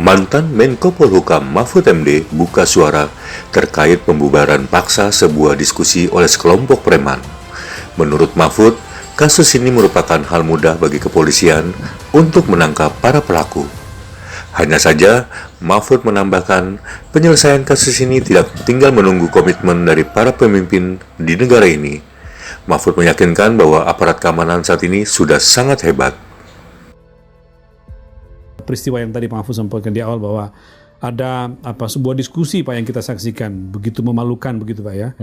Mantan Menko Polhukam Mahfud MD buka suara terkait pembubaran paksa sebuah diskusi oleh sekelompok preman. Menurut Mahfud, kasus ini merupakan hal mudah bagi kepolisian untuk menangkap para pelaku. Hanya saja, Mahfud menambahkan, penyelesaian kasus ini tidak tinggal menunggu komitmen dari para pemimpin di negara ini. Mahfud meyakinkan bahwa aparat keamanan saat ini sudah sangat hebat. Peristiwa yang tadi Pak Mahfud sampaikan di awal bahwa ada sebuah diskusi Pak yang kita saksikan begitu memalukan begitu Pak ya.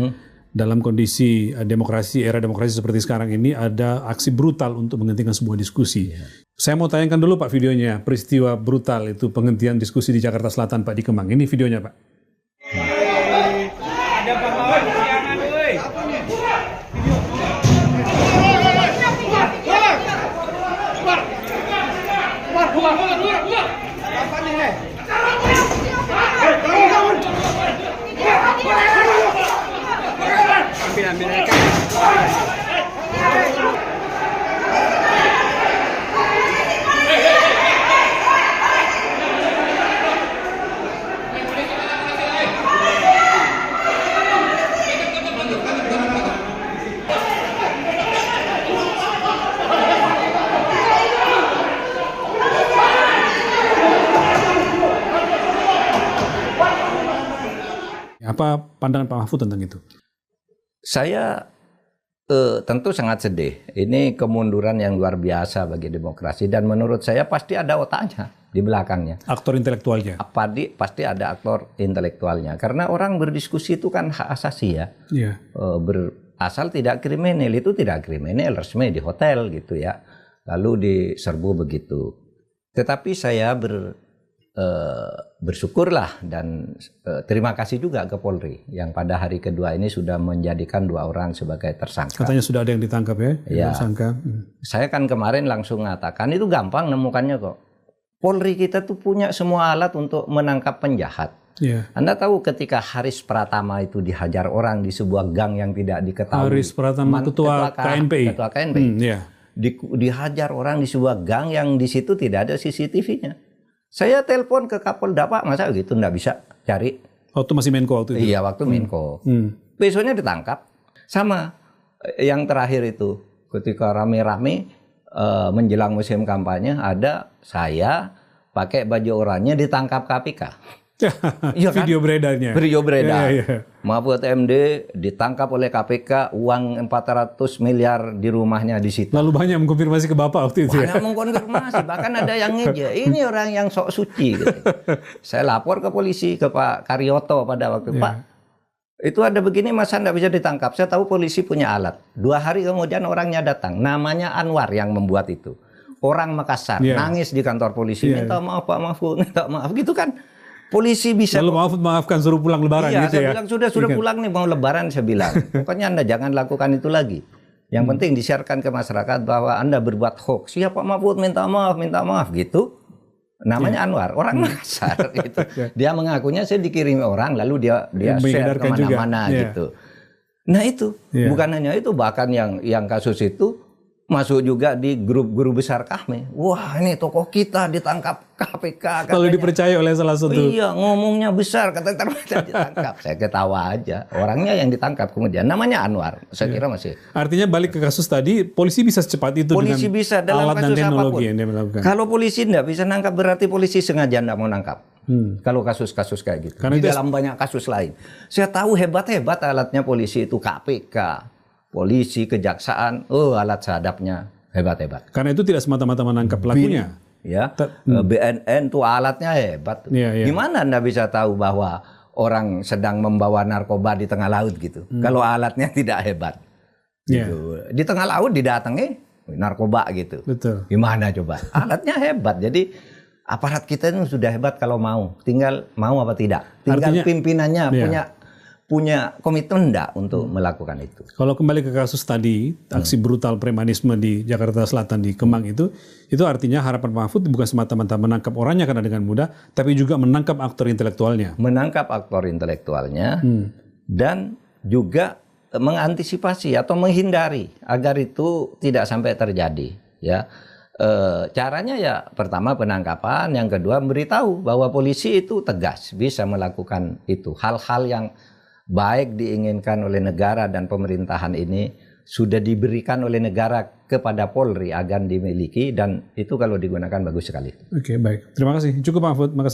Dalam kondisi era demokrasi seperti sekarang ini ada aksi brutal untuk menghentikan sebuah diskusi. Saya mau tayangkan dulu Pak videonya, peristiwa brutal itu penghentian diskusi di Jakarta Selatan Pak di Kemang. Ini videonya Pak. Ada pahlawan kesiangan woi. Ambil mereka. Apa pandangan Pak Mahfud tentang itu? Saya tentu sangat sedih. Ini kemunduran yang luar biasa bagi demokrasi dan menurut saya pasti ada otaknya di belakangnya. Aktor intelektualnya. Pasti ada aktor intelektualnya. Karena orang berdiskusi itu kan hak asasi ya. Iya. Asal tidak kriminal, itu tidak kriminal resmi di hotel gitu ya. Lalu diserbu begitu. Tetapi saya bersyukurlah dan terima kasih juga ke Polri yang pada hari kedua ini sudah menjadikan 2 orang sebagai tersangka. Katanya sudah ada yang ditangkap ya? Ya. Tersangka. Saya kan kemarin langsung mengatakan itu gampang nemukannya kok. Polri kita tuh punya semua alat untuk menangkap penjahat. Ya. Anda tahu ketika Haris Pratama itu dihajar orang di sebuah gang yang tidak diketahui. Haris Pratama ketua KNPI. Ketua KNPI. Ya. Dihajar orang di sebuah gang yang di situ tidak ada CCTV-nya. Saya telepon ke Kapolda, Pak, masa gitu nggak bisa cari? Waktu masih Menko waktu itu? Iya, waktu Menko. Besoknya ditangkap. Sama yang terakhir itu, ketika rame-rame menjelang musim kampanye, ada saya pakai baju oranye ditangkap KPK. Iya kan? Video beredarnya. Video beredar. Ya. Mahfud MD ditangkap oleh KPK, uang 400 miliar di rumahnya di situ. Lalu banyak mengkonfirmasi ke Bapak waktu itu. Banyak mengkonfirmasi, bahkan ada yang ngeje. Ini orang yang sok suci. Gitu. Saya lapor ke polisi, ke Pak Karyoto pada waktu Pak. Itu ada begini masa nggak bisa ditangkap. Saya tahu polisi punya alat. 2 hari kemudian orangnya datang. Namanya Anwar yang membuat itu. Orang Makassar nangis di kantor polisi. Minta maaf Pak Mahfud, minta maaf gitu kan. Polisi bisa. Lalu Mahfud maafkan suruh pulang lebaran gitu ya. Saya bilang sudah pulang nih mau lebaran saya bilang. Pokoknya Anda jangan lakukan itu lagi. Yang penting disiarkan ke masyarakat bahwa Anda berbuat hoax. Ya Pak Mahfud minta maaf gitu. Namanya Anwar, orang Makassar gitu. Dia mengakunya saya dikirimi orang lalu dia share kemana-mana gitu. Nah itu bukan hanya itu, bahkan yang kasus itu masuk juga di grup guru besar kami. Wah ini tokoh kita ditangkap KPK. Kalau dipercaya oleh salah satu. Iya ngomongnya besar, kata ternyata ditangkap. Saya ketawa aja. Orangnya yang ditangkap kemudian namanya Anwar. Saya kira masih. Artinya balik ke kasus tadi, polisi bisa secepat itu polisi dengan bisa dalam alat dan kasus teknologi apapun. yang dia melakukan. Kalau polisi tidak bisa nangkap berarti polisi sengaja tidak mau nangkap. Kalau kasus-kasus kayak gitu. Karena di dalam banyak kasus lain. Saya tahu hebat-hebat alatnya polisi itu KPK. Polisi, kejaksaan, alat sadapnya hebat-hebat. Karena itu tidak semata-mata menangkap pelakunya. Ya, BNN tuh alatnya hebat. Gimana Anda bisa tahu bahwa orang sedang membawa narkoba di tengah laut gitu? Kalau alatnya tidak hebat. Gitu. Di tengah laut didatangi narkoba gitu. Betul. Gimana coba? Alatnya hebat. Jadi aparat kita ini sudah hebat kalau mau. Tinggal mau apa tidak. Tinggal pimpinannya punya komitmen enggak untuk melakukan itu. Kalau kembali ke kasus tadi, aksi brutal premanisme di Jakarta Selatan di Kemang itu artinya harapan Mahfud bukan semata-mata menangkap orangnya karena dengan mudah, tapi juga menangkap aktor intelektualnya. Menangkap aktor intelektualnya dan juga mengantisipasi atau menghindari agar itu tidak sampai terjadi. Ya, Caranya ya pertama penangkapan, yang kedua memberitahu bahwa polisi itu tegas bisa melakukan itu. Hal-hal yang baik diinginkan oleh negara dan pemerintahan ini sudah diberikan oleh negara kepada Polri agar dimiliki, dan itu kalau digunakan bagus sekali. Oke, baik. Terima kasih. Cukup Mahfud. Makasih.